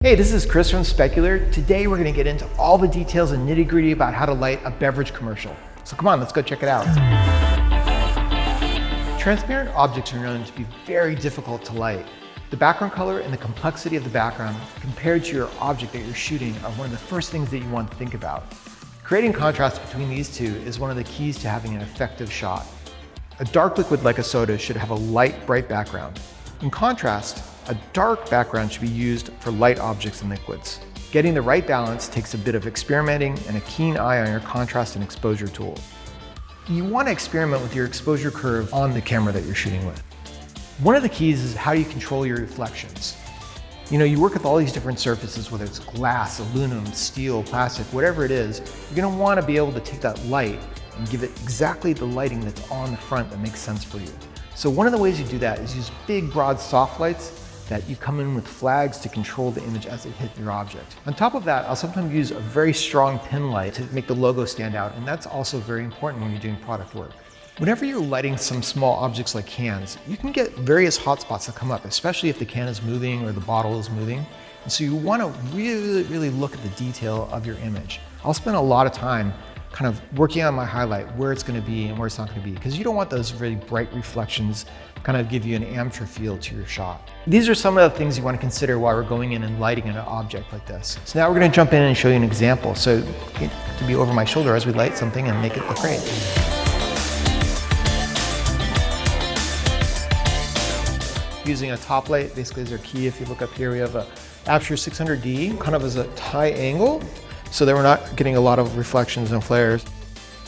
Hey, this is Chris from Spekulor. Today we're going to get into all the details and nitty-gritty about how to light a beverage commercial. So come on, let's go check it out. Transparent objects are known to be very difficult to light. The background color and the complexity of the background compared to your object that you're shooting are one of the first things that you want to think about. Creating contrast between these two is one of the keys to having an effective shot. A dark liquid like a soda should have a light, bright background. In contrast, a dark background should be used for light objects and liquids. Getting the right balance takes a bit of experimenting and a keen eye on your contrast and exposure tool. You want to experiment with your exposure curve on the camera that you're shooting with. One of the keys is how you control your reflections. You work with all these different surfaces, whether it's glass, aluminum, steel, plastic, whatever it is, you're going to want to be able to take that light and give it exactly the lighting that's on the front that makes sense for you. So one of the ways you do that is use big, broad soft lights that you come in with flags to control the image as it hits your object. On top of that, I'll sometimes use a very strong pin light to make the logo stand out, and that's also very important when you're doing product work. Whenever you're lighting some small objects like cans, you can get various hotspots that come up, especially if the can is moving or the bottle is moving. And so you want to really look at the detail of your image. I'll spend a lot of time kind of working on my highlight, where it's going to be and where it's not going to be, because you don't want those really bright reflections kind of give you an amateur feel to your shot. These are some of the things you want to consider while we're going in and lighting an object like this. So now we're going to jump in and show you an example. So to be over my shoulder as we light something and make it look great. Using a top light basically is our key. If you look up here, we have a aputure 600D kind of as a high angle, so that we're not getting a lot of reflections and flares.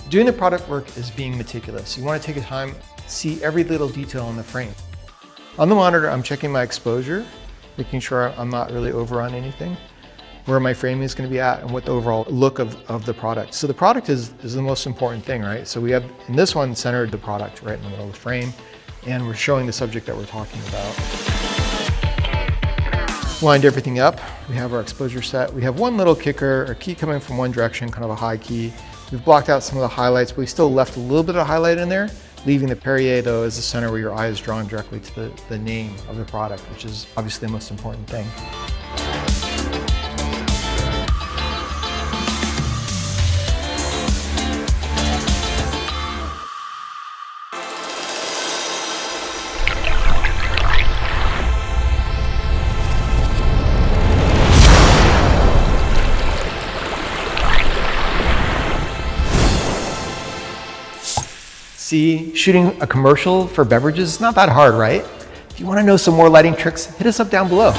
Doing the product work is being meticulous. You want to take your time, see every little detail in the frame. On the monitor, I'm checking my exposure, making sure I'm not really over on anything, where my framing is going to be at, and what the overall look of the product. So the product is the most important thing, right? So we have, in this one, centered the product right in the middle of the frame, and we're showing the subject that we're talking about. Lined everything up. We have our exposure set. We have one little kicker, a key coming from one direction, kind of a high key. We've blocked out some of the highlights, but we still left a little bit of highlight in there, leaving the perrier though as the center where your eye is drawn directly to the name of the product, which is obviously the most important thing. See, shooting a commercial for beverages is not that hard, right? If you want to know some more lighting tricks, hit us up down below.